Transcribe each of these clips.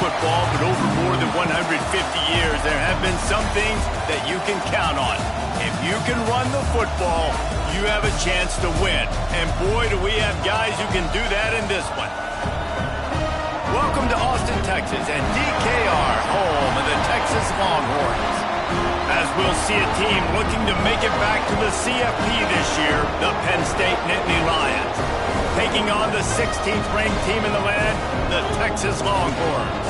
football, but over more than 150 years, there have been some things that you can count on. If you can run the football, you have a chance to win. And boy, do we have guys who can do that in this one. Welcome to Austin, Texas, and DKR, home of the Texas Longhorns. As we'll see a team looking to make it back to the CFP this year, the Penn State Nittany Lions. Taking on the 16th ranked team in the land, the Texas Longhorns.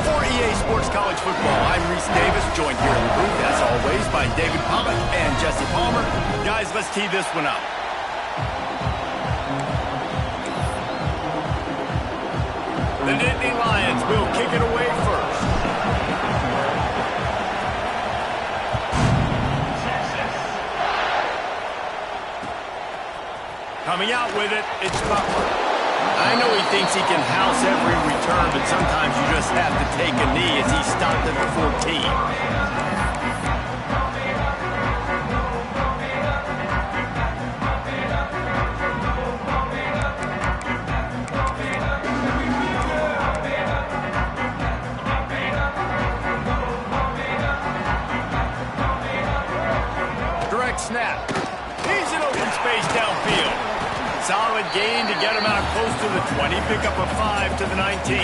For EA Sports College Football, I'm Reese Davis, joined here in the booth, as always, by David Pollack and Jesse Palmer. Guys, let's tee this one up. The Nittany Lions will kick it away first. Coming out with it, it's Butler. I know he thinks he can house every return, but sometimes you just have to take a knee as he stopped at the 14. Snap. He's in open space downfield. Solid gain to get him out close to the 20. Pick up a 5 to the 19.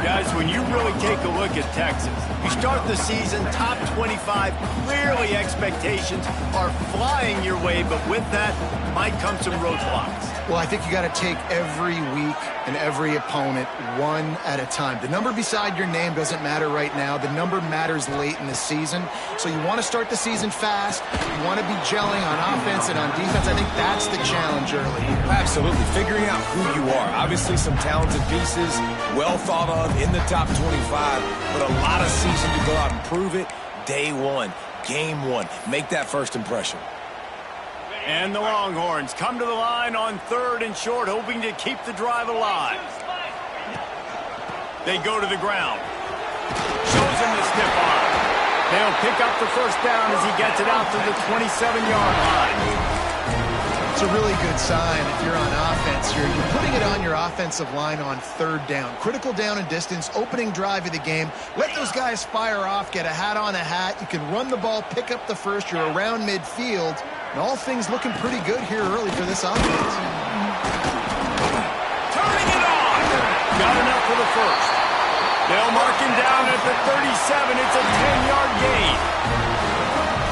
Guys, when you really take a look at Texas, you start the season top 25. Clearly expectations are flying your way, but with that might come some roadblocks. Well, I think you got to take every week and every opponent one at a time. The number beside your name doesn't matter right now. The number matters late in the season. So you want to start the season fast. You want to be gelling on offense and on defense. I think that's the challenge early here. Absolutely. Figuring out who you are. Obviously some talented pieces, well thought of in the top 25, but a lot of season to go out and prove it. Day one, game one. Make that first impression. And the Longhorns come to the line on 3rd and short, hoping to keep the drive alive. They go to the ground. Shows him the stiff arm. They'll pick up the first down as he gets it out to the 27-yard line. It's a really good sign if you're on offense. You're putting it on your offensive line on 3rd down. Critical down and distance, opening drive of the game. Let those guys fire off, get a hat on a hat. You can run the ball, pick up the first. You're around midfield. And all things looking pretty good here early for this offense. Turning it on! Got enough for the first. They'll mark him down at the 37. It's a 10-yard gain.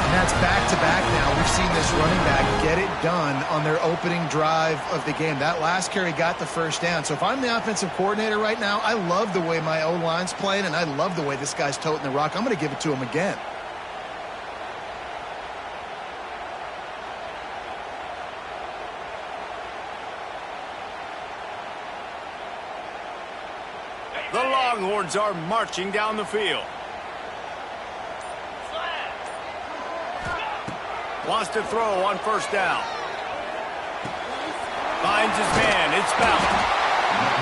And that's back-to-back now. We've seen this running back get it done on their opening drive of the game. That last carry got the first down. So if I'm the offensive coordinator right now, I love the way my O-line's playing, and I love the way this guy's toting the rock. I'm going to give it to him again. The Longhorns are marching down the field. Wants to throw on first down. Finds his man. It's Bell.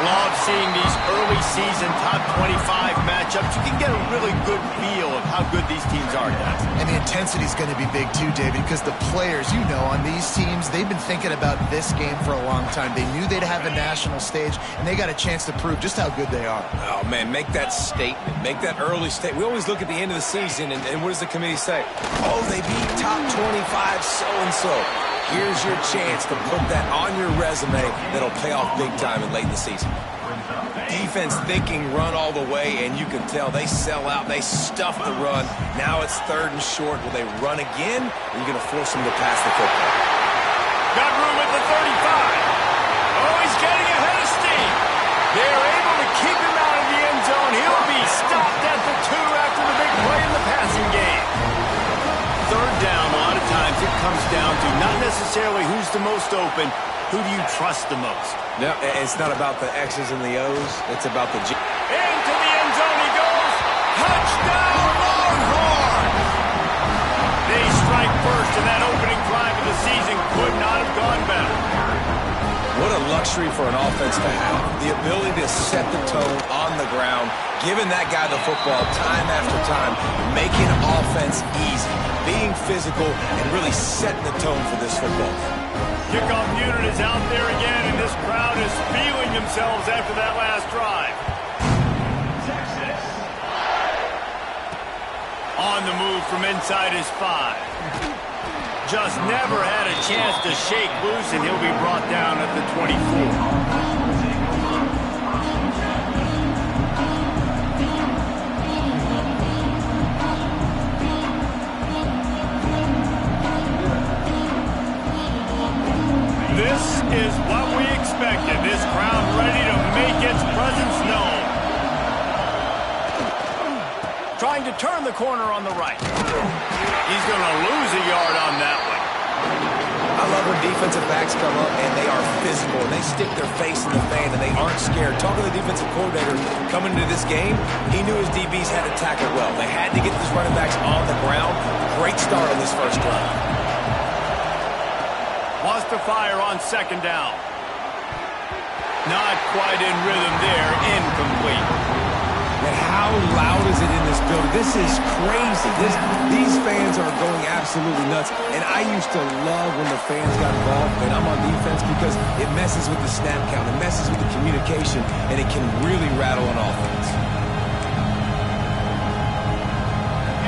Love seeing these early season top 25 matchups. You can get a really good feel of how good these teams are, guys. And the intensity is going to be big too, David, because the players, you know, on these teams, they've been thinking about this game for a long time. They knew they'd have a national stage, and they got a chance to prove just how good they are. Oh, man, make that statement. Make that early statement. We always look at the end of the season, and what does the committee say? Oh, they beat top 25 so-and-so. Here's your chance to put that on your resume that'll pay off big time and late in the season. Defense thinking run all the way, and you can tell they sell out. They stuff the run. Now it's 3rd and short. Will they run again? Or are you going to force them to pass the football? Got room at the 35. Oh, he's getting ahead of steam. They're able to keep him out of the end zone. He'll be stopped at the 2 after the big play in the passing game. 3rd down, a lot of times it comes down to not necessarily who's the most open, who do you trust the most? No, it's not about the X's and the O's. It's about the G. Into the end zone he goes. Touchdown, Longhorns! They strike first, and that opening drive of the season could not have gone better. What a luxury for an offense to have. The ability to set the tone on the ground, giving that guy the football time after time, making offense easy, being physical, and really setting the tone for this football. Kickoff unit is out there again, and this crowd is feeling themselves after that last drive. from inside his 5. Just never had a chance to shake loose, and he'll be brought down at the 24. This is what we expected. This crowd ready to make its presence known. Trying to turn the corner on the right. He's going to lose a yard on that one. I love when defensive backs come up and they are physical. And they stick their face in the fan and they aren't scared. Talking to the defensive coordinator coming into this game, he knew his DBs had to tackle well. They had to get these running backs on the ground. Great start on this first drive. Wants to fire on second down. Not quite in rhythm there. Incomplete. And how loud is it in this building? This is crazy. These fans are going absolutely nuts. And I used to love when the fans got involved, and I'm on defense, because it messes with the snap count. It messes with the communication, and it can really rattle an offense.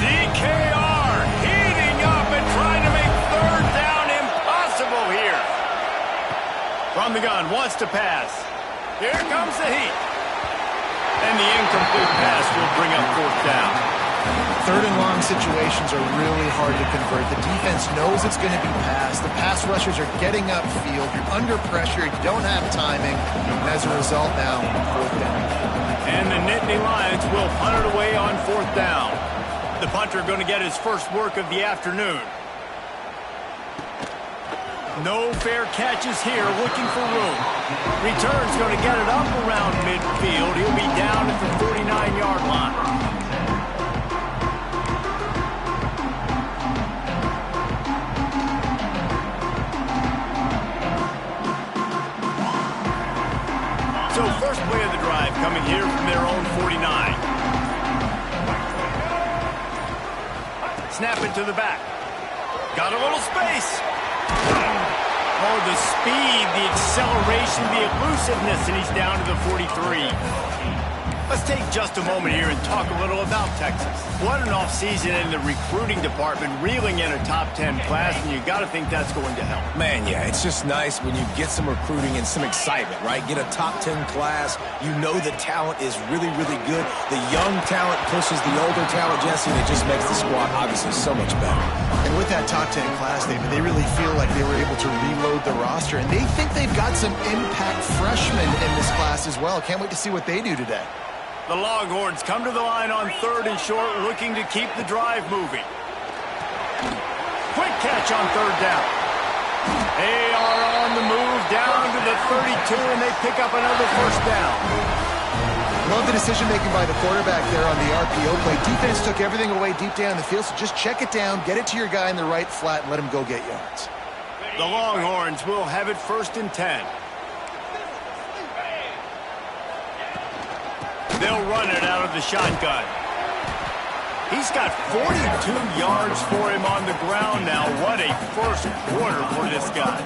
DKR heating up and trying to make third down impossible here. From the gun, wants to pass. Here comes the heat. And the incomplete pass will bring up fourth down. Third and long situations are really hard to convert. The defense knows it's going to be passed. The pass rushers are getting upfield. You're under pressure. You don't have timing. And as a result now, fourth down. And the Nittany Lions will punt it away on fourth down. The punter going to get his first work of the afternoon. No fair catches here, looking for room. Return's going to get it up around midfield. He'll be down at the 49-yard line. So first play of the drive coming here from their own 49. Snap it to the back. Got a little space. Oh, the speed, the acceleration, the elusiveness, and he's down to the 43. Let's take just a moment here and talk a little about Texas. What an offseason in the recruiting department, reeling in a top 10 class, and you got to think that's going to help. Man, yeah, it's just nice when you get some recruiting and some excitement, right? Get a top 10 class. You know the talent is really, really good. The young talent pushes the older talent, Jesse, and it just makes the squad obviously so much better. And with that top 10 class, David, they really feel like they were able to reload the roster, and they think they've got some impact freshmen in this class as well. Can't wait to see what they do today. The Longhorns come to the line on third and short, looking to keep the drive moving. Quick catch on third down. They are on the move down to the 32, and they pick up another first down. Love the decision-making by the quarterback there on the RPO play. Defense took everything away deep down the field, so just check it down, get it to your guy in the right flat, and let him go get yards. The Longhorns will have it first and 10. They'll run it out of the shotgun. He's got 42 yards for him on the ground now. What a first quarter for this guy.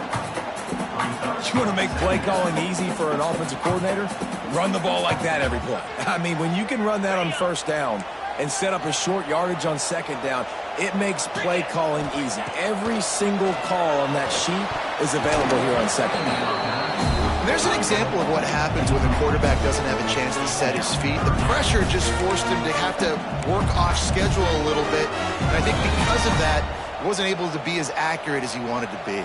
You want to make play calling easy for an offensive coordinator? Run the ball like that every play. I mean, when you can run that on first down and set up a short yardage on second down, it makes play calling easy. Every single call on that sheet is available here on second down. There's an example of what happens when the quarterback doesn't have a chance to set his feet. The pressure just forced him to have to work off schedule a little bit. And I think because of that, he wasn't able to be as accurate as he wanted to be.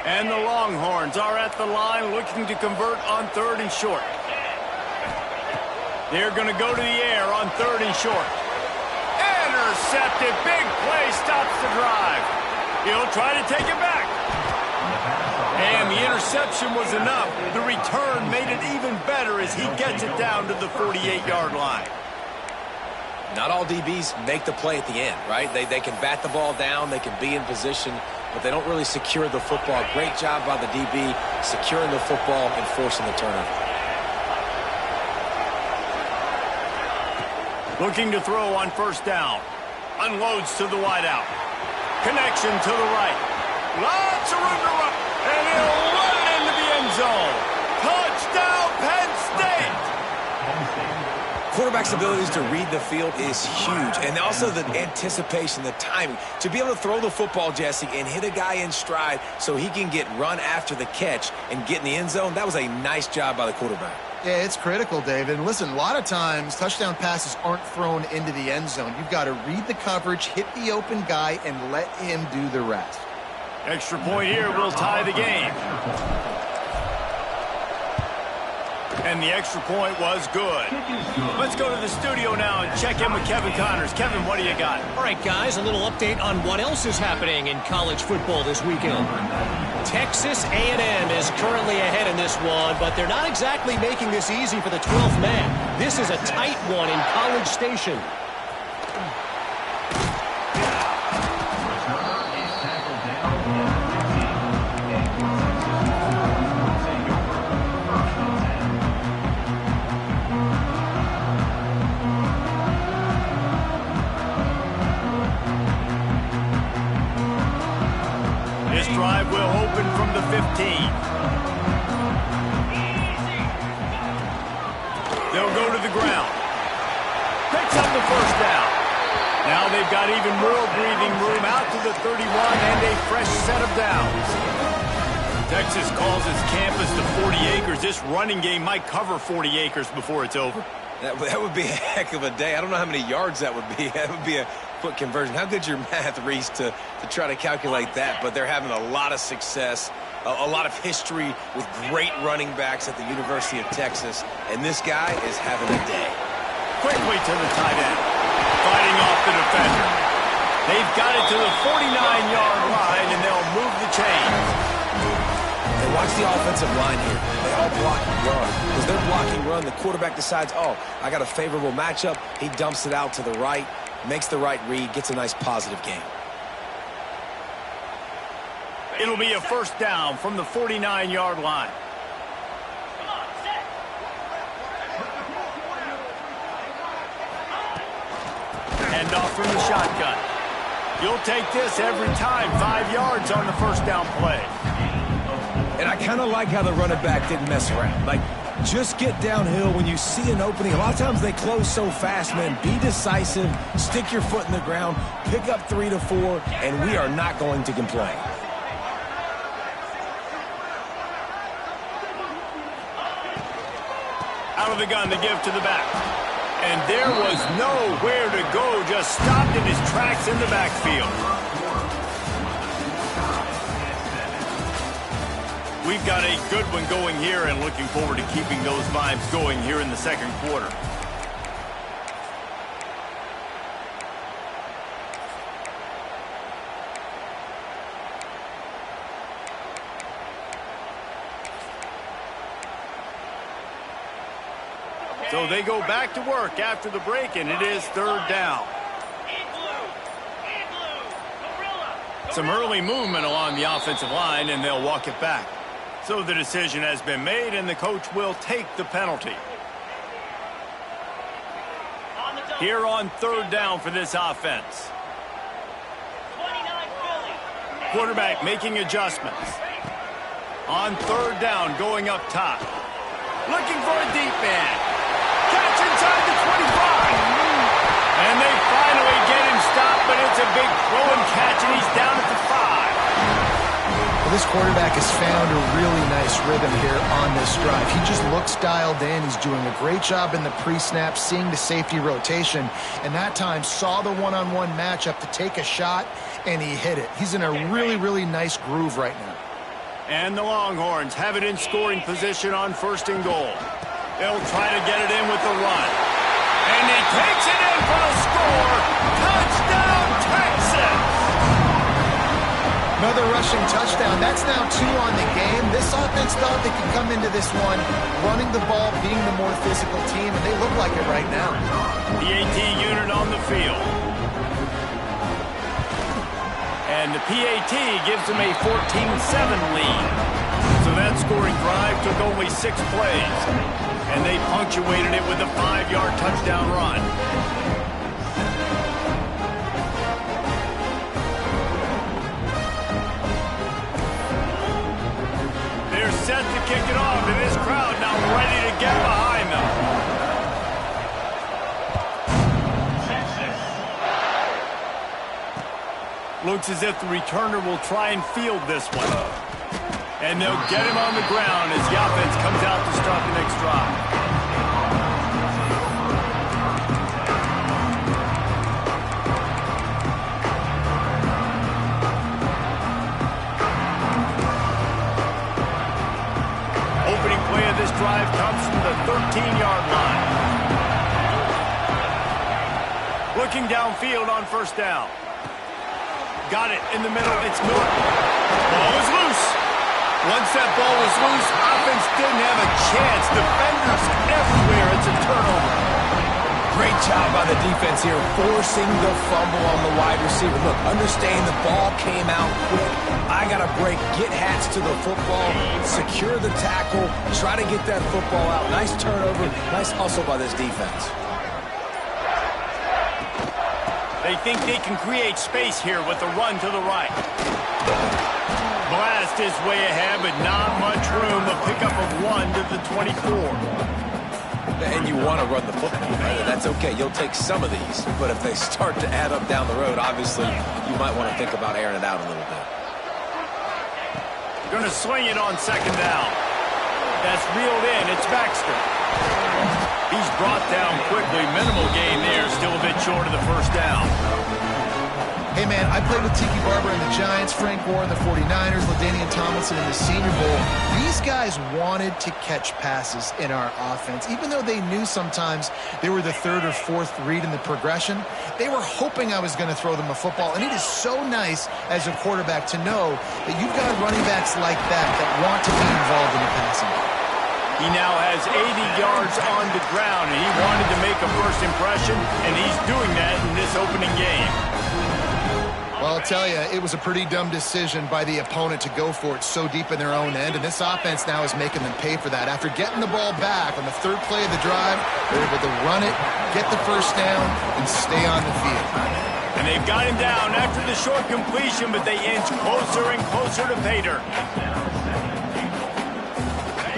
And the Longhorns are at the line looking to convert on third and short. They're going to go to the air on third and short. Intercepted. Big play stops the drive. He'll try to take it back. And the interception was enough. The return made it even better as he gets it down to the 48-yard line. Not all DBs make the play at the end, right? They can bat the ball down, they can be in position, but they don't really secure the football. Great job by the DB securing the football and forcing the turnover. Looking to throw on first down. Unloads to the wideout. Connection to the right. Lots of room to run. And he'll run it into the end zone. Touchdown, Penn State. Quarterback's abilities to read the field is huge. And also the anticipation, the timing. To be able to throw the football, Jesse, and hit a guy in stride so he can get run after the catch and get in the end zone, that was a nice job by the quarterback. Yeah, it's critical, David. And listen, a lot of times touchdown passes aren't thrown into the end zone. You've got to read the coverage, hit the open guy, and let him do the rest. Extra point here will tie the game. And the extra point was good. Let's go to the studio now and check in with Kevin Connors. Kevin, what do you got? All right, guys, a little update on what else is happening in college football this weekend. Texas A&M is currently ahead in this one, but they're not exactly making this easy for the 12th man. This is a tight one in College Station. Drive will open from the 15. They'll go to the ground. Picks up the first down. Now they've got even more breathing room out to the 31 and a fresh set of downs. Texas calls its campus the 40 acres. This running game might cover 40 acres before it's over. That would be a heck of a day. I don't know how many yards that would be. That would be a quick conversion. How good's your math, Reese, to try to calculate that? But they're having a lot of success, a lot of history with great running backs at the University of Texas. And this guy is having a day. Quickly to the tight end. Fighting off the defender. They've got it to the 49-yard line, and they'll move the chains. And watch the offensive line here. They all block run. Because they're blocking run, the quarterback decides, oh, I got a favorable matchup. He dumps it out to the right, makes the right read, gets a nice positive gain. It'll be a first down from the 49-yard line. Hand off from the shotgun. You'll take this every time. 5 yards on the first down play. And I kind of like how the running back didn't mess around. Like, just get downhill when you see an opening. A lot of times they close so fast, man. Be decisive, stick your foot in the ground, pick up 3 to 4, and we are not going to complain. Out of the gun to give to the back. And there was nowhere to go, just stopped in his tracks in the backfield. We've got a good one going here and looking forward to keeping those vibes going here in the second quarter. So they go back to work after the break, and it is third down. Some early movement along the offensive line, and they'll walk it back. So the decision has been made, and the coach will take the penalty. Here on third down for this offense. Quarterback making adjustments. On third down, going up top. Looking for a deep man. Catch inside the 25. And they finally get him stopped, but it's a big throw and catch, and he's down at the 5. Well, this quarterback has found a really nice rhythm here on this drive. He just looks dialed in. He's doing a great job in the pre-snap, seeing the safety rotation, and that time saw the one-on-one matchup to take a shot, and he hit it. He's in a really, really nice groove right now. And the Longhorns have it in scoring position on first and goal. They'll try to get it in with the run. And he takes it in for the score. Touchdown, Texas! Another rushing touchdown. That's now 2 on the game. This offense thought they could come into this one running the ball, being the more physical team, and they look like it right now. The AT unit on the field. And the PAT gives them a 14-7 lead. So that scoring drive took only 6 plays. And they punctuated it with a 5-yard touchdown run. They're set to kick it off, and this crowd now ready to get behind them. Looks as if the returner will try and field this one. And they'll get him on the ground as the offense comes out to start the next drive. Opening play of this drive comes from the 13-yard line. Looking downfield on first down. Got it in the middle. It's Miller. Ball is loose. Once that ball was loose, offense didn't have a chance. Defenders everywhere. It's a turnover. Great job by the defense here, forcing the fumble on the wide receiver. Look, understand the ball came out quick. I got to break, get hats to the football, secure the tackle, try to get that football out. Nice turnover, nice hustle by this defense. They think they can create space here with a run to the right. Blast is way ahead, but not much room. A pickup of 1 to the 24. And you want to run the football, right? That's okay. You'll take some of these. But if they start to add up down the road, obviously, you might want to think about airing it out a little bit. Going to swing it on second down. That's reeled in. It's Baxter. He's brought down quickly. Minimal gain there. Still a bit short of the first down. Hey, man, I played with Tiki Barber and the Giants, Frank Gore and the 49ers, LaDainian Tomlinson in the Senior Bowl. These guys wanted to catch passes in our offense. Even though they knew sometimes they were the third or fourth read in the progression, they were hoping I was going to throw them a football. And it is so nice as a quarterback to know that you've got running backs like that want to be involved in the passing game. He now has 80 yards on the ground, and he wanted to make a first impression, and he's doing that in this opening game. Well, I'll tell you, it was a pretty dumb decision by the opponent to go for it so deep in their own end, and this offense now is making them pay for that. After getting the ball back on the third play of the drive, they're able to run it, get the first down, and stay on the field. And they've got him down after the short completion, but they inch closer and closer to Pater.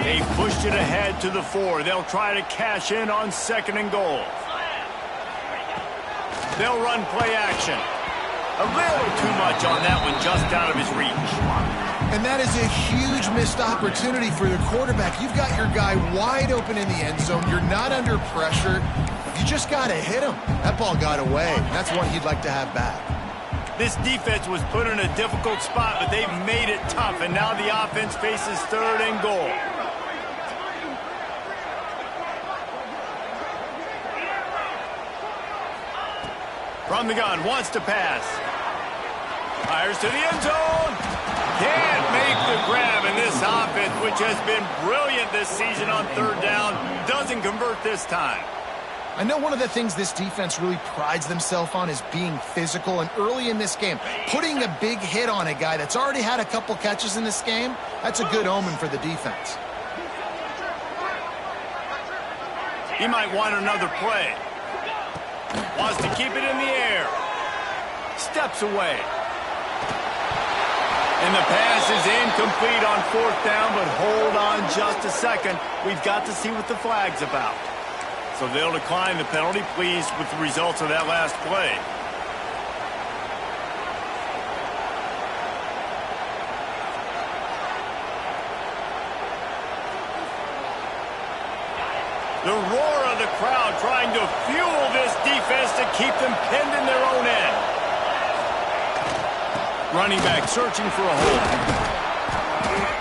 They pushed it ahead to the 4. They'll try to cash in on second and goal. They'll run play action. A little too much on that one, just out of his reach. And that is a huge missed opportunity for the quarterback. You've got your guy wide open in the end zone. You're not under pressure. You just got to hit him. That ball got away. That's one he'd like to have back. This defense was put in a difficult spot, but they've made it tough, and now the offense faces third and goal. From the gun, wants to pass. Fires to the end zone. Can't make the grab, and this offense, which has been brilliant this season on third down, doesn't convert this time. I know one of the things this defense really prides themselves on is being physical, and early in this game, putting a big hit on a guy that's already had a couple catches in this game, that's a good omen for the defense. He might want another play. Wants to keep it in the air. Steps away. And the pass is incomplete on fourth down, but hold on just a second. We've got to see what the flag's about. So they'll decline the penalty, pleased with the results of that last play. The roar of the crowd trying to fuel this defense to keep them pinned in their own end. Running back searching for a hole.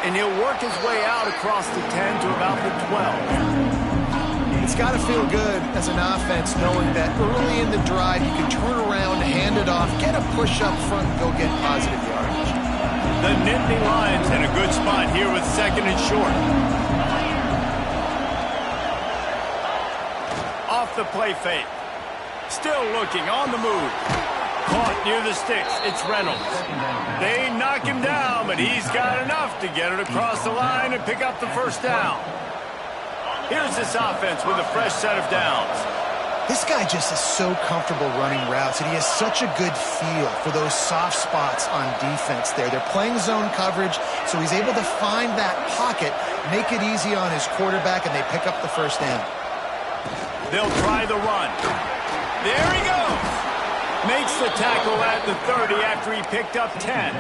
And he'll work his way out across the 10 to about the 12. It's got to feel good as an offense knowing that early in the drive you can turn around, hand it off, get a push up front, and go get positive yardage. The Nittany Lions in a good spot here with second and short. Off the play fake. Still looking on the move. Caught near the sticks. It's Reynolds. They knock him down, but he's got enough to get it across the line and pick up the first down. Here's this offense with a fresh set of downs. This guy just is so comfortable running routes, and he has such a good feel for those soft spots on defense there. They're playing zone coverage, so he's able to find that pocket, make it easy on his quarterback, and they pick up the first down. They'll try the run. There he goes. Makes the tackle at the 30 after he picked up 10.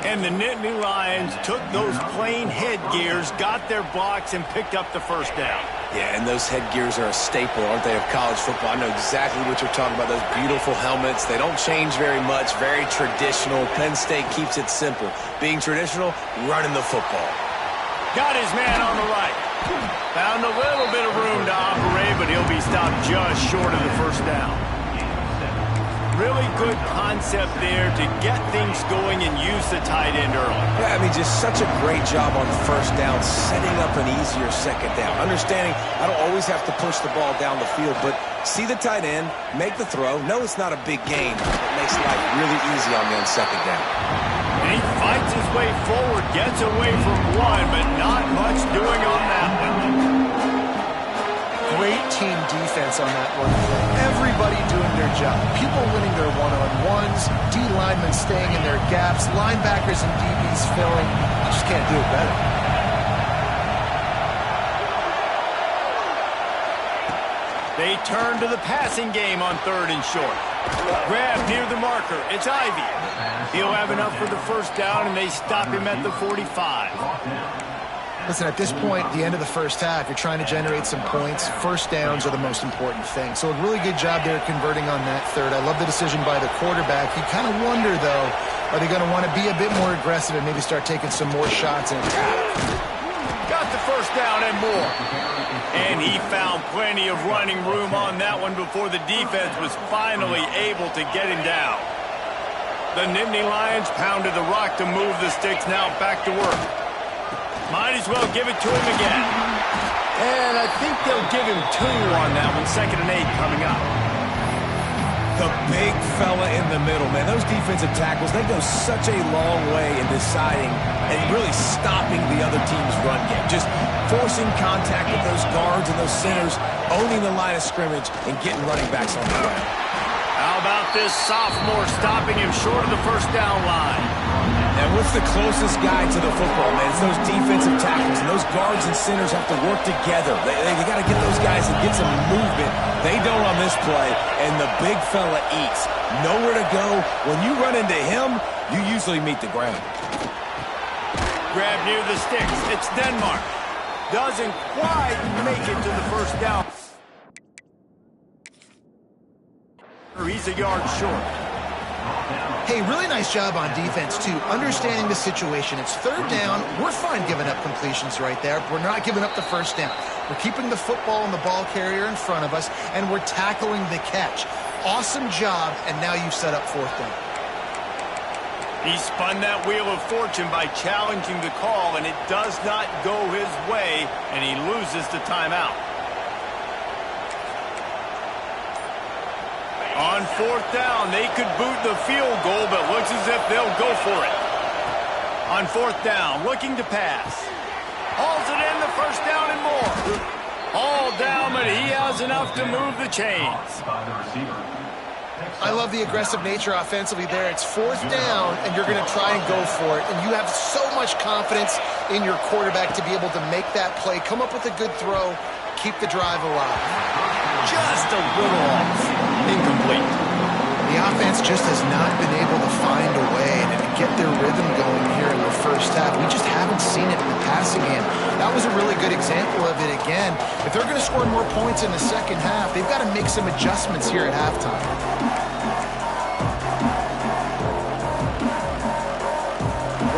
And the Nittany Lions took those plain headgears, got their blocks, and picked up the first down. Yeah, and those headgears are a staple, aren't they, of college football? I know exactly what you're talking about, those beautiful helmets. They don't change very much, very traditional. Penn State keeps it simple. Being traditional, running the football. Got his man on the right. Found a little bit of room to operate, but he'll be stopped just short of the first down. Really good concept there to get things going and use the tight end early. Yeah, I mean, just such a great job on first down, setting up an easier second down. Understanding I don't always have to push the ball down the field, but see the tight end, make the throw. No, it's not a big gain. It makes life really easy on me on second down. And he fights his way forward, gets away from one, but not much doing on that one. Great team defense on that one. Everybody doing their job. People winning their one-on-ones, D linemen staying in their gaps, linebackers and DBs filling. You just can't do it better. They turn to the passing game on 3rd and short. Grab near the marker. It's Ivy. He'll have enough for the first down, and they stop him at the 45. Listen, at this point, the end of the first half, you're trying to generate some points. First downs are the most important thing. So a really good job there converting on that third. I love the decision by the quarterback. You kind of wonder, though, are they going to want to be a bit more aggressive and maybe start taking some more shots and attack? Got the first down and more. And he found plenty of running room on that one before the defense was finally able to get him down. The Nittany Lions pounded the rock to move the sticks, now back to work. Might as well give it to him again. And I think they'll give him 2 on that one. 2nd and 8 coming up. The big fella in the middle, man. Those defensive tackles, they go such a long way in deciding and really stopping the other team's run game. Just forcing contact with those guards and those centers, owning the line of scrimmage, and getting running backs on the ground. How about this sophomore stopping him short of the first down line? And what's the closest guy to the football, man? It's those defensive tackles, and those guards and centers have to work together. They got to get those guys and get some movement. They don't on this play, and the big fella eats. Nowhere to go. When you run into him, you usually meet the ground. Grab near the sticks. It's Denmark. Doesn't quite make it to the first down. He's a yard short. Hey, really nice job on defense, too. Understanding the situation. It's 3rd down. We're fine giving up completions right there. We're not giving up the first down. We're keeping the football and the ball carrier in front of us, and we're tackling the catch. Awesome job, and now you've set up 4th down. He spun that wheel of fortune by challenging the call, and it does not go his way, and he loses the timeout. On 4th down, they could boot the field goal, but looks as if they'll go for it. On 4th down, looking to pass. Hauls it in, the first down and more. All down, but he has enough to move the chains. I love the aggressive nature offensively there. It's 4th down, and you're going to try and go for it. And you have so much confidence in your quarterback to be able to make that play, come up with a good throw, keep the drive alive. Just a little off. Incomplete. The offense just has not been able to find a way to get their rhythm going here in the first half. We just haven't seen it in the passing game. That was a really good example of it again. If they're going to score more points in the second half, they've got to make some adjustments here at halftime.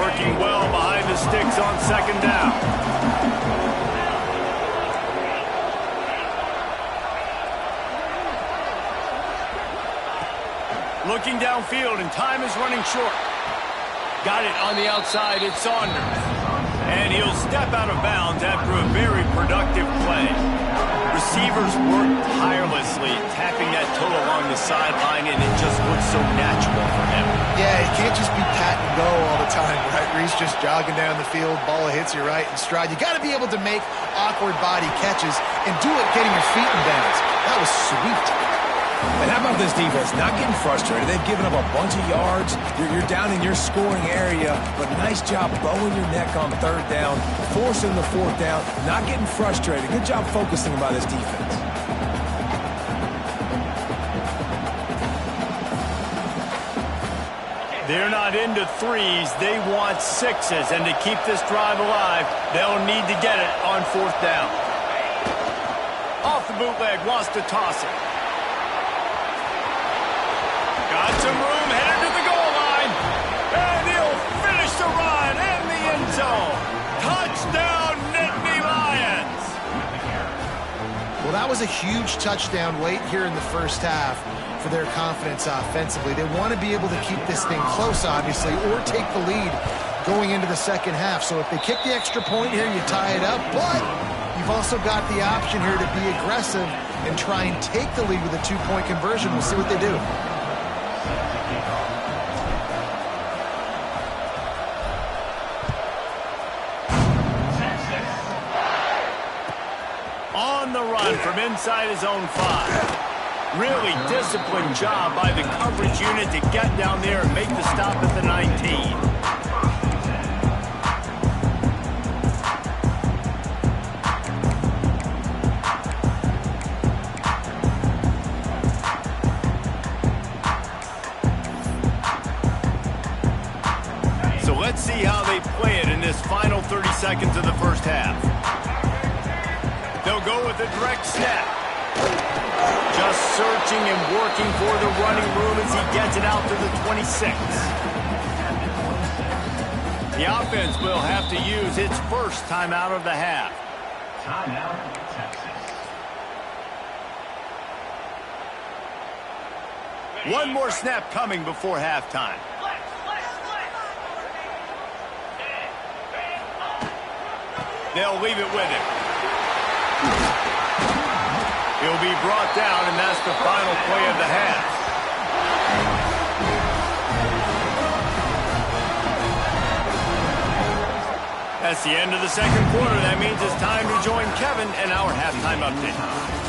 Working well behind the sticks on 2nd down. Looking downfield, and time is running short. Got it on the outside, it's Saunders. And he'll step out of bounds after a very productive play. Receivers work tirelessly, tapping that toe along the sideline, and it just looks so natural for him. Yeah, it can't just be pat and go all the time, right? Reese just jogging down the field, ball hits you right in stride. You got to be able to make awkward body catches and do it getting your feet in bounds. That was sweet. And how about this defense? Not getting frustrated. They've given up a bunch of yards. You're down in your scoring area, but nice job bowing your neck on 3rd down, forcing the 4th down, not getting frustrated. Good job focusing by this defense. They're not into threes. They want sixes. And to keep this drive alive, they'll need to get it on 4th down. Off the bootleg, wants to toss it. Got some room, headed to the goal line. And he'll finish the run in the end zone. Touchdown, Nittany Lions. Well, that was a huge touchdown late here in the first half for their confidence offensively. They want to be able to keep this thing close, obviously, or take the lead going into the second half. So if they kick the extra point here, you tie it up. But you've also got the option here to be aggressive and try and take the lead with a 2-point conversion. We'll see what they do. On the run from inside his own 5. Really disciplined job by the coverage unit to get down there and make the stop at the 19. So let's see how they play it in this final 30 seconds of the first half. They'll go with a direct snap. Just searching and working for the running room as he gets it out to the 26. The offense will have to use its first timeout of the half. Timeout, Texas. One more snap coming before halftime. They'll leave it with him. He'll be brought down, and that's the final play of the half. That's the end of the second quarter. That means it's time to join Kevin and our halftime update.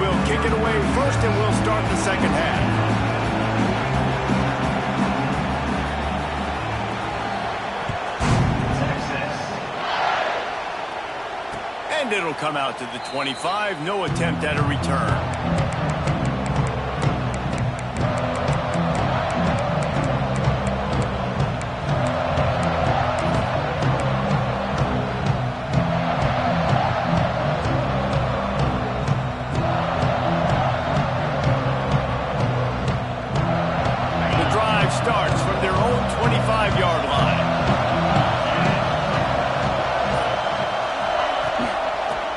Will kick it away first, and we'll start the second half. And it'll come out to the 25. No attempt at a return. Starts from their own 25-yard line.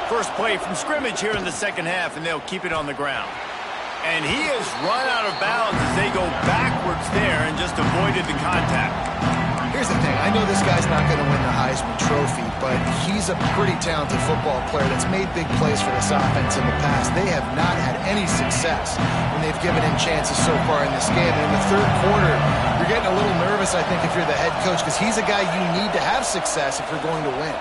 First play from scrimmage here in the second half, and they'll keep it on the ground. And he has run out of bounds as they go backwards there and just avoided the contact. Here's the thing. I know this guy's not going to win the Heisman Trophy, but he's a pretty talented football player that's made big plays for this offense in the past. They have not had any success when they've given him chances so far in this game. And in the third quarter, you're getting a little nervous, I think, if you're the head coach, because he's a guy you need to have success if you're going to win.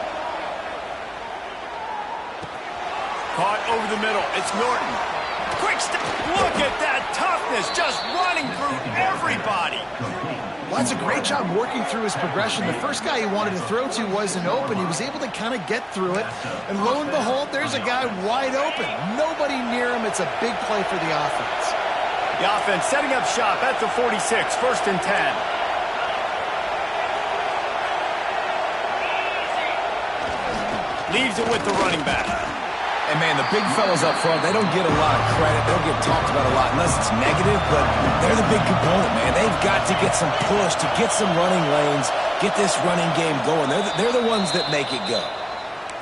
Caught over the middle. It's Norton. Quick step. Look at that toughness, just running through everybody. Well, that's a great job working through his progression. The first guy he wanted to throw to wasn't open. He was able to kind of get through it. And lo and behold, there's a guy wide open. Nobody near him. It's a big play for the offense. The offense setting up shop at the 46, 1st and 10. Leaves it with the running back. And, man, the big fellas up front, they don't get a lot of credit. They don't get talked about a lot unless it's negative, but they're the big component, man. They've got to get some push, to get some running lanes, get this running game going. They're the ones that make it go.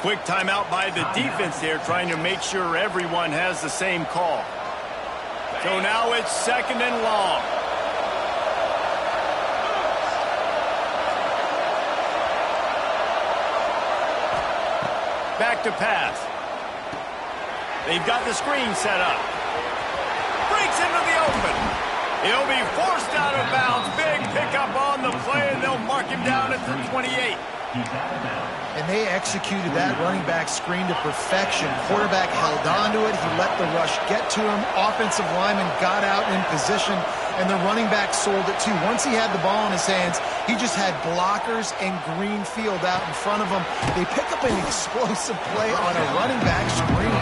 Quick timeout by the defense there, trying to make sure everyone has the same call. So now it's 2nd and long. Back to pass. They've got the screen set up. Breaks into the open. He'll be forced out of bounds. Big pickup on the play, and they'll mark him down at the 28. He's out of bounds. And they executed that running back screen to perfection. Quarterback held on to it. He let the rush get to him. Offensive lineman got out in position, and the running back sold it too. Once he had the ball in his hands, he just had blockers and green field out in front of him. They pick up an explosive play on a running back screen.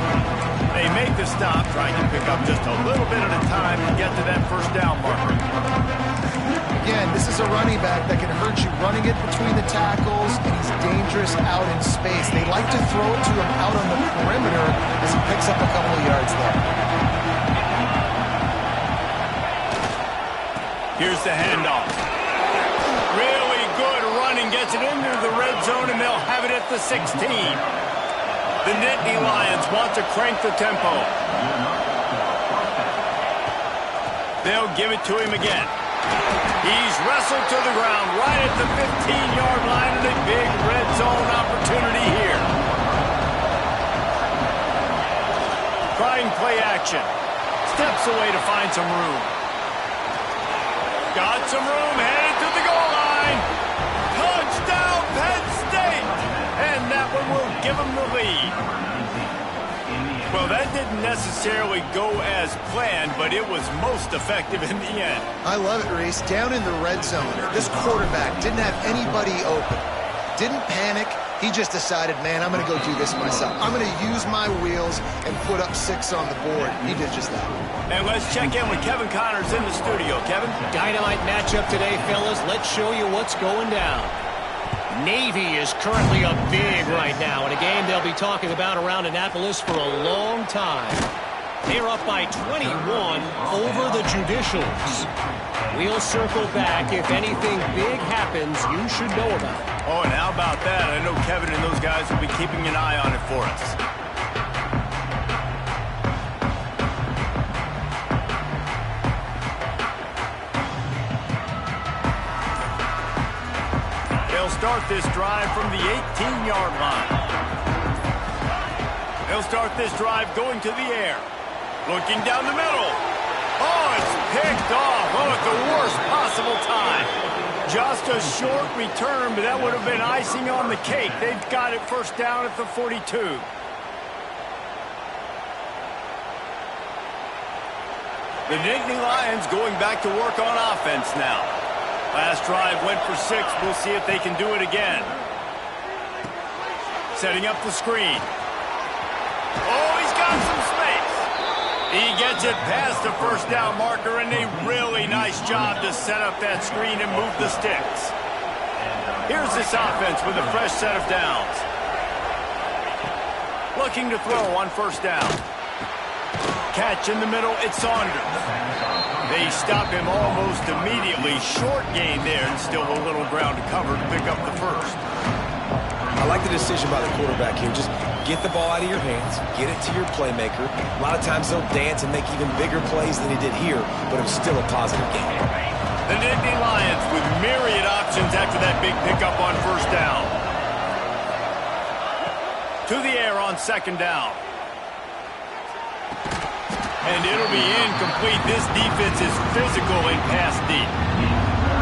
They make the stop, trying to pick up just a little bit at a time to get to that first down marker. Again, this is a running back that can hurt you running it between the tackles, and he's dangerous out in space. They like to throw it to him out on the perimeter as he picks up a couple of yards there. Here's the handoff. Really good running, gets it into the red zone, and they'll have it at the 16. The Nittany Lions want to crank the tempo. They'll give it to him again. He's wrestled to the ground right at the 15-yard line, and a big red zone opportunity here. Trying play action. Steps away to find some room. Got some room, headed to the goal line. Touchdown, Penn State! And that one will give him the lead. Well, that didn't necessarily go as planned, but it was most effective in the end. I love it, Reese. Down in the red zone, this quarterback didn't have anybody open. Didn't panic. He just decided, man, I'm going to go do this myself. I'm going to use my wheels and put up 6 on the board. He did just that. And let's check in with Kevin Connors in the studio. Kevin? Dynamite matchup today, fellas. Let's show you what's going down. Navy is currently up big right now in a game they'll be talking about around Annapolis for a long time. They're up by 21 over the Judicials. We'll circle back. If anything big happens, you should know about it. Oh, and how about that? I know Kevin and those guys will be keeping an eye on it for us. They'll start this drive from the 18-yard line. They'll start this drive going to the air. Looking down the middle. Oh, it's picked off. Oh, at the worst possible time. Just a short return, but that would have been icing on the cake. They've got it first down at the 42. The Nittany Lions going back to work on offense now. Last drive went for 6. We'll see if they can do it again. Setting up the screen. Oh, he's got some space. He gets it past the first down marker, and a really nice job to set up that screen and move the sticks. Here's this offense with a fresh set of downs. Looking to throw on first down. Catch in the middle, it's Saunders. They stop him almost immediately. Short gain there, and still a little ground to cover to pick up the first. I like the decision by the quarterback here. Just get the ball out of your hands, get it to your playmaker. A lot of times they'll dance and make even bigger plays than he did here, but it was still a positive game. The Nittany Lions with myriad options after that big pickup on first down. To the air on second down. And it'll be incomplete. This defense is physical and pass deep.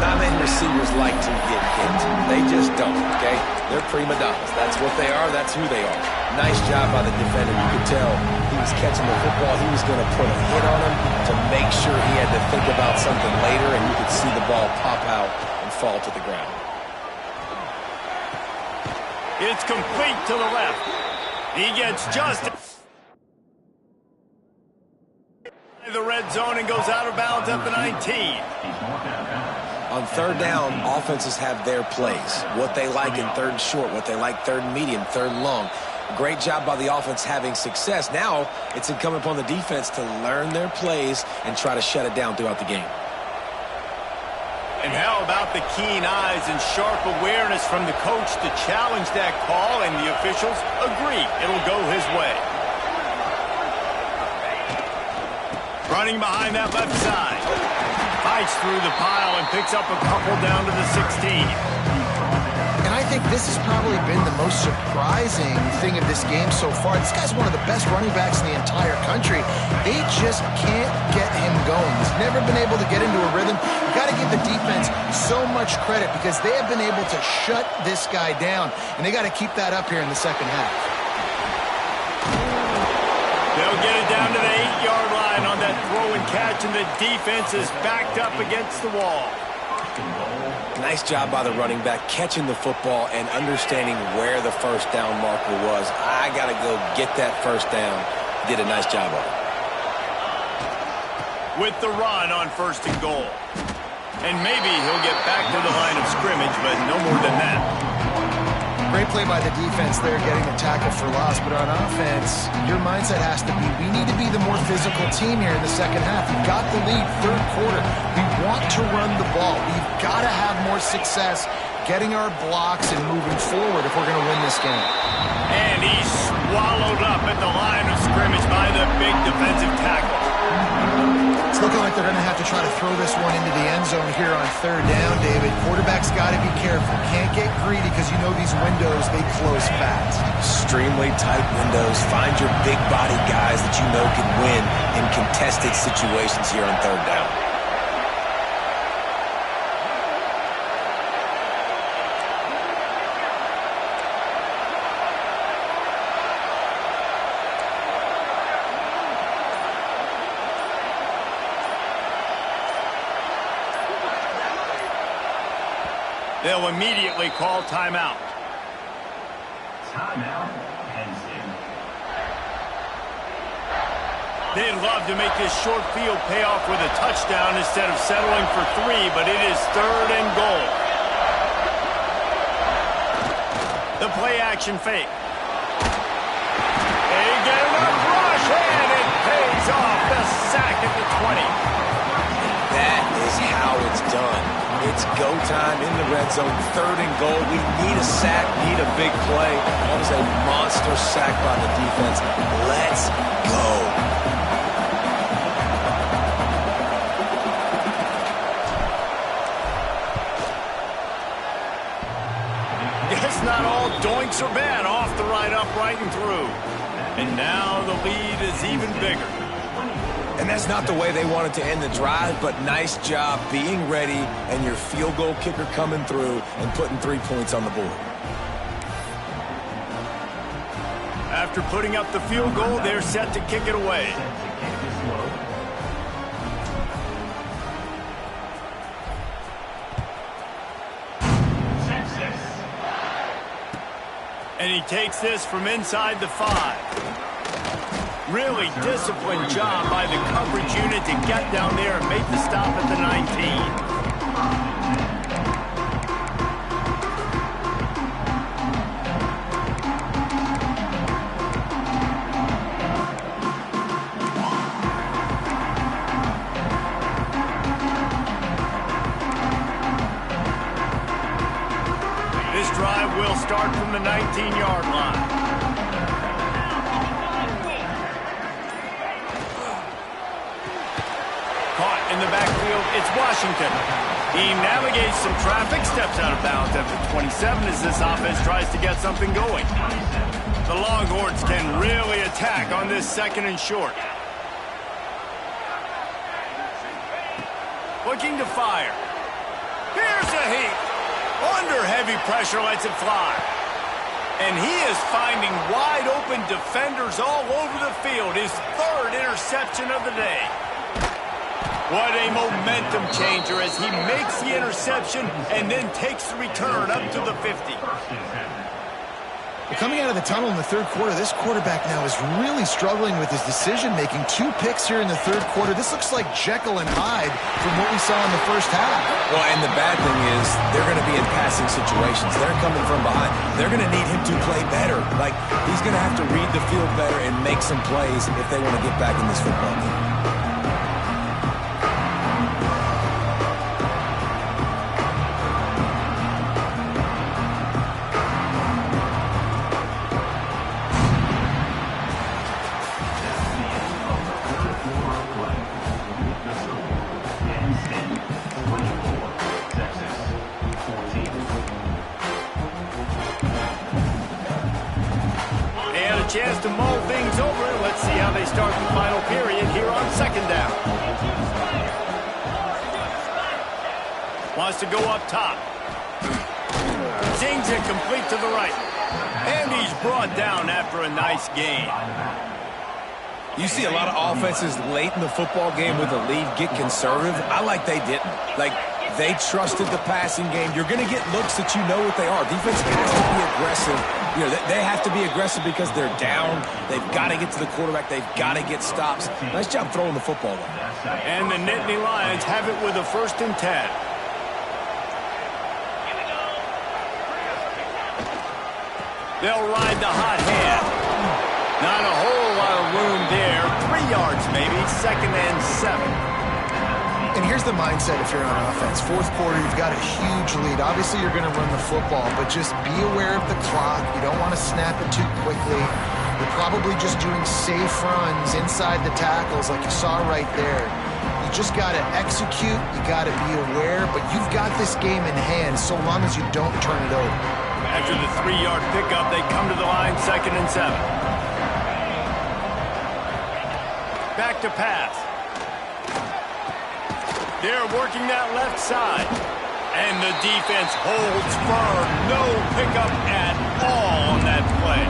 Not many receivers like to get hit. They just don't, okay? They're prima donnas. That's what they are. That's who they are. Nice job by the defender. You could tell he was catching the football. He was going to put a hit on him to make sure he had to think about something later, and you could see the ball pop out and fall to the ground. It's complete to the left. He gets just the red zone and goes out of bounds at the 19. On third down, offenses have their plays. What they like in third and short, what they like third and medium, third and long. Great job by the offense having success. Now it's incumbent upon the defense to learn their plays and try to shut it down throughout the game. And how about the keen eyes and sharp awareness from the coach to challenge that call, and the officials agree it'll go his way. Running behind that left side. Fights through the pile and picks up a couple down to the 16. And I think think this has probably been the most surprising thing of this game so far. This guy's one of the best running backs in the entire country. They just can't get him going. He's never been able to get into a rhythm. You got to give the defense so much credit because they have been able to shut this guy down, and they got to keep that up here in the second half. They'll get it down to the 8-yard line on that throw and catch, and the defense is backed up against the wall. Nice job by the running back catching the football and understanding where the first down marker was. I got to go get that first down. Did a nice job of it. With the run on 1st and goal. And maybe he'll get back to the line of scrimmage, but no more than that. Great play by the defense there, getting the tackle for loss. But on offense, your mindset has to be, we need to be the more physical team here in the second half. We've got the lead, third quarter. We want to run the ball. We've got to have more success getting our blocks and moving forward if we're going to win this game. And he's swallowed up at the line of scrimmage by the big defensive tackle. It's looking like they're going to have to try to throw this one into the end zone here on 3rd down, David. Quarterback's got to be careful. Can't get greedy because you know these windows, they close fast. Extremely tight windows. Find your big body guys that you know can win in contested situations here on 3rd down. They'll immediately call timeout. Timeout, Penn State. They'd love to make this short field pay off with a touchdown instead of settling for 3, but it is 3rd and goal. The play action fake. They get enough rush, and it pays off. The sack at the 20. That is how it's done. It's go time in the red zone, 3rd and goal. We need a sack, need a big play. That was a monster sack by the defense. Let's go. Guess not all doinks are bad. Off the right, upright, and through. And now the lead is even bigger. And that's not the way they wanted to end the drive, but nice job being ready and your field goal kicker coming through and putting 3 points on the board. After putting up the field goal, they're set to kick it away. And he takes this from inside the 5. Really disciplined job by the coverage unit to get down there and make the stop at the 19. This drive will start from the 19-yard line. Caught in the backfield, it's Washington. He navigates some traffic, steps out of bounds after 27 as this offense tries to get something going. The Longhorns can really attack on this 2nd and short. Looking to fire. Here's a heat. Under heavy pressure, lets it fly. And he is finding wide open defenders all over the field. His 3rd interception of the day. What a momentum changer as he makes the interception and then takes the return up to the 50. Coming out of the tunnel in the 3rd quarter, this quarterback now is really struggling with his decision-making. 2 picks here in the 3rd quarter. This looks like Jekyll and Hyde from what we saw in the first half. Well, and the bad thing is they're going to be in passing situations. They're coming from behind. They're going to need him to play better. Like, he's going to have to read the field better and make some plays if they want to get back in this football game. chance to mull things over. Let's see how they start the final period here on second down. Wants to go up top. Sings it complete to the right. And he's brought down after a nice gain. You see a lot of offenses late in the football game with a lead get conservative. I like they didn't. Like, they trusted the passing game. You're going to get looks that you know what they are. Defense has to be aggressive. You know, they have to be aggressive because they're down. They've got to get to the quarterback. They've got to get stops. Nice job throwing the football, though. And the Nittany Lions have it with a 1st and 10. They'll ride the hot hand. Not a whole lot of room there. 3 yards maybe, 2nd and 7. And here's the mindset if you're on offense. 4th quarter, you've got a huge lead. Obviously, you're going to run the football, but just be aware of the clock. You don't want to snap it too quickly. You're probably just doing safe runs inside the tackles like you saw right there. You just got to execute. You got to be aware, but you've got this game in hand so long as you don't turn it over. After the 3-yard pickup, they come to the line, 2nd and 7. Back to pass. They're working that left side. And the defense holds firm. No pickup at all on that play.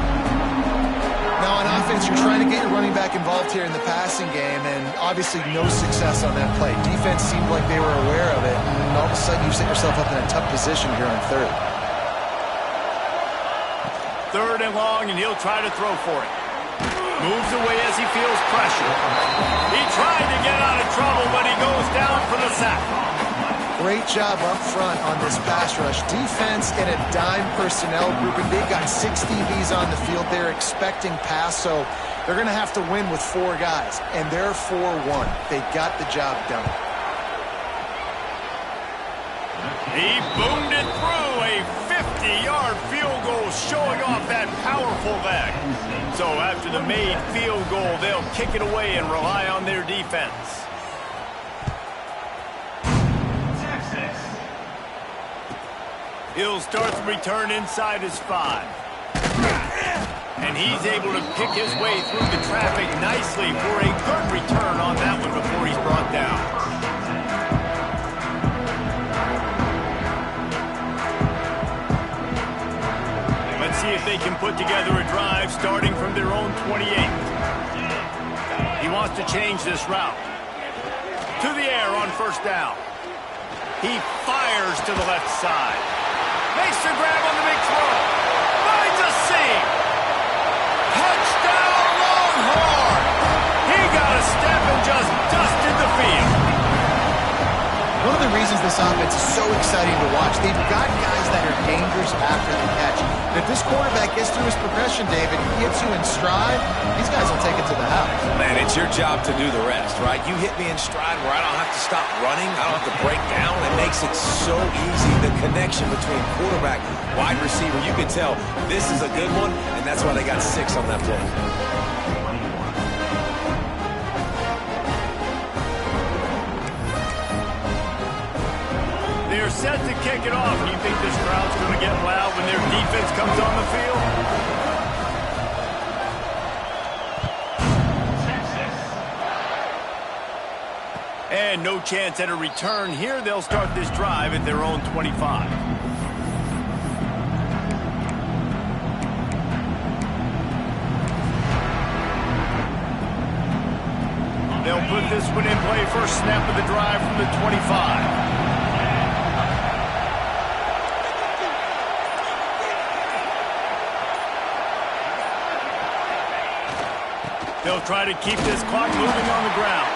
Now on offense, you're trying to get your running back involved here in the passing game, and obviously no success on that play. Defense seemed like they were aware of it, and all of a sudden you set yourself up in a tough position here on 3rd. 3rd and long, and he'll try to throw for it. Moves away as he feels pressure. He tried to get out of trouble, but he goes down for the sack. Great job up front on this pass rush. Defense in a dime personnel grouping. They've got 6 DBs on the field. They're expecting pass, so they're going to have to win with 4 guys, and they're 4-1. They got the job done. He boomed it through a 50-yard field goal, showing off that powerful leg. So after the made field goal, they'll kick it away and rely on their defense. Texas. He'll start the return inside his 5. And he's able to pick his way through the traffic nicely for a good return on that one before he's brought down. See if they can put together a drive starting from their own 28. He wants to change this route. To the air on 1st down. He fires to the left side. Makes the grab on the big throw. Finds a seam. Touchdown Longhorn. He got a step and just dusted the field. One of the reasons this offense is so exciting to watch, they've got guys that are dangerous after the catch. And if this quarterback gets through his progression, David, he hits you in stride, these guys will take it to the house. Man, it's your job to do the rest, right? You hit me in stride where I don't have to stop running. I don't have to break down. It makes it so easy. The connection between quarterback, wide receiver, you can tell this is a good one, and that's why they got 6 on that play. They're set to kick it off. Do you think this crowd's going to get loud when their defense comes on the field? And no chance at a return here. They'll start this drive at their own 25. They'll put this one in play. First snap of the drive from the 25. They'll try to keep this clock moving on the ground.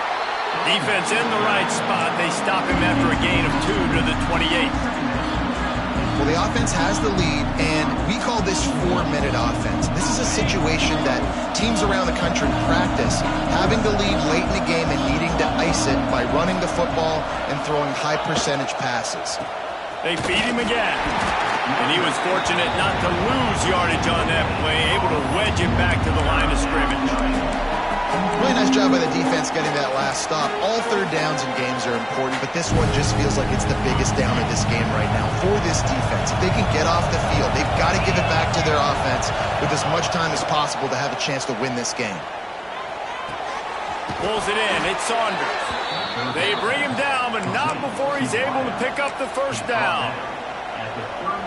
Defense in the right spot. They stop him after a gain of 2 to the 28. Well, the offense has the lead, and we call this 4-minute offense. This is a situation that teams around the country practice, having the lead late in the game and needing to ice it by running the football and throwing high-percentage passes. They feed him again. And he was fortunate not to lose yardage on that play, able to wedge it back to the line of scrimmage. Really nice job by the defense getting that last stop. All third downs in games are important, but this one just feels like it's the biggest down of this game right now for this defense. If they can get off the field, they've got to give it back to their offense with as much time as possible to have a chance to win this game. Pulls it in. It's Saunders. They bring him down, but not before he's able to pick up the first down.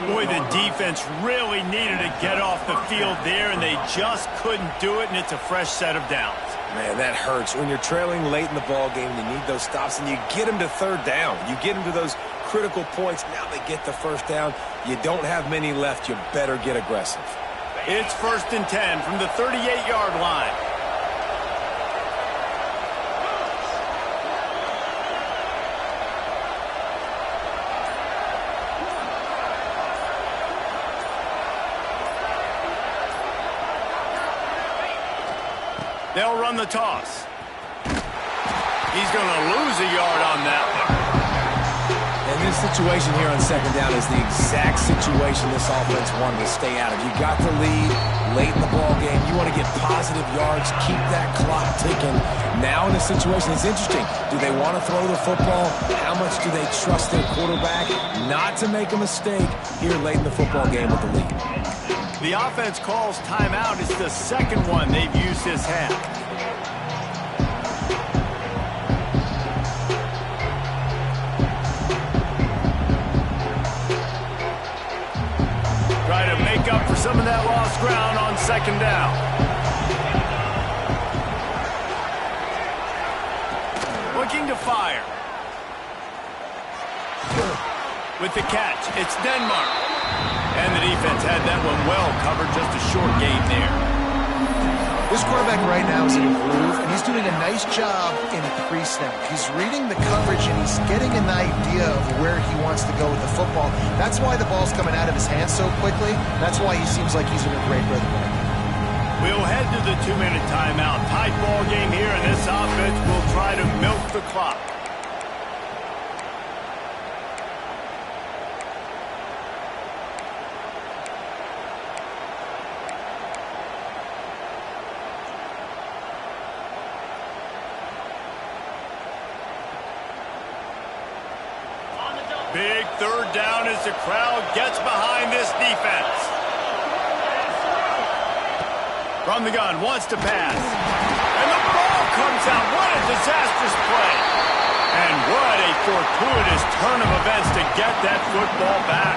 Boy, the defense really needed to get off the field there, and they just couldn't do it, and it's a fresh set of downs. Man, that hurts. When you're trailing late in the ball game, you need those stops, and you get them to third down. You get them to those critical points. Now they get the first down. You don't have many left. You better get aggressive. It's 1st and 10 from the 38-yard line. They'll run the toss. He's going to lose a yard on that one. And this situation here on second down is the exact situation this offense wanted to stay out of. You got the lead late in the ball game. You want to get positive yards, keep that clock ticking. Now in a situation, it's interesting. Do they want to throw the football? How much do they trust their quarterback not to make a mistake here late in the football game with the lead? The offense calls timeout. It's the second one they've used this half. Try to make up for some of that lost ground on second down. Looking to fire. With the catch, it's Denmark. And the defense had that one well covered, just a short gain there. This quarterback right now is in a groove, and he's doing a nice job in pre-snap. He's reading the coverage, and he's getting an idea of where he wants to go with the football. That's why the ball's coming out of his hands so quickly. That's why he seems like he's in a great rhythm right now. We'll head to the 2-minute timeout. Tight ball game here, and this offense will try to milk the clock. Big third down as the crowd gets behind this defense. From the gun, wants to pass. And the ball comes out. What a disastrous play. And what a fortuitous turn of events to get that football back.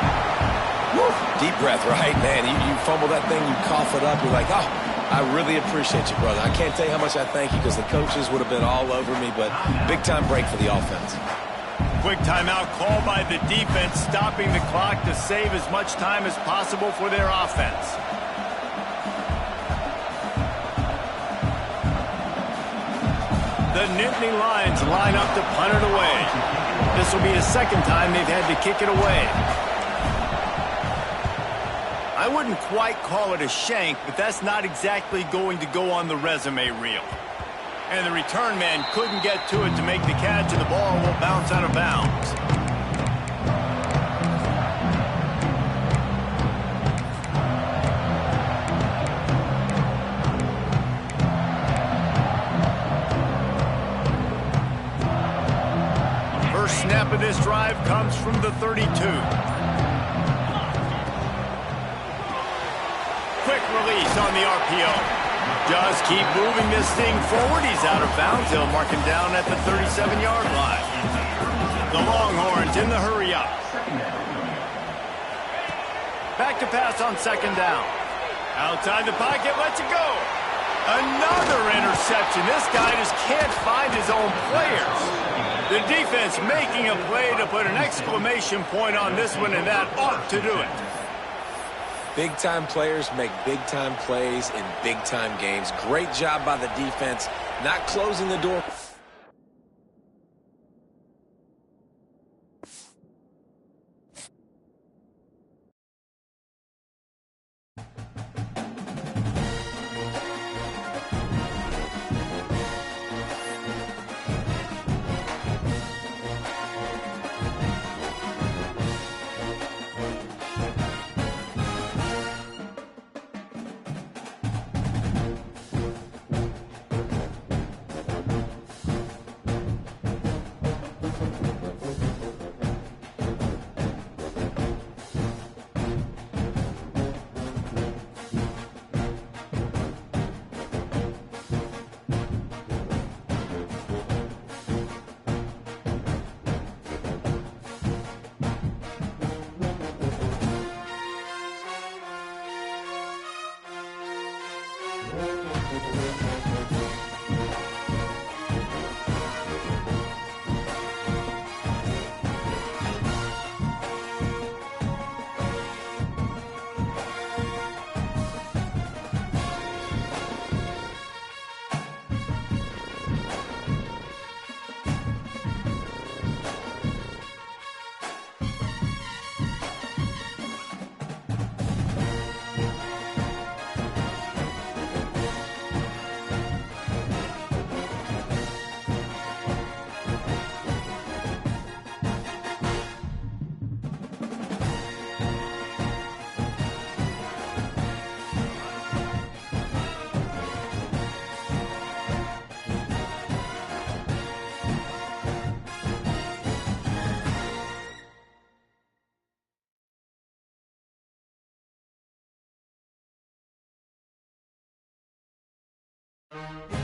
Woo. Deep breath, right? Man, you fumble that thing, you cough it up. You're like, oh, I really appreciate you, brother. I can't tell you how much I thank you because the coaches would have been all over me, but big-time break for the offense. Quick timeout called by the defense, stopping the clock to save as much time as possible for their offense. The Nittany Lions line up to punt it away. This will be the second time they've had to kick it away. I wouldn't quite call it a shank, but that's not exactly going to go on the resume reel. And the return man couldn't get to it to make the catch, and the ball will bounce out of bounds. First snap of this drive comes from the 32. Quick release on the RPO. Just keep moving this thing forward. He's out of bounds. They'll mark him down at the 37-yard line. The Longhorns in the hurry up. Back to pass on second down. Outside the pocket, lets it go. Another interception. This guy just can't find his own players. The defense making a play to put an exclamation point on this one, and that ought to do it. Big-time players make big-time plays in big-time games. Great job by the defense, not closing the door. Texas.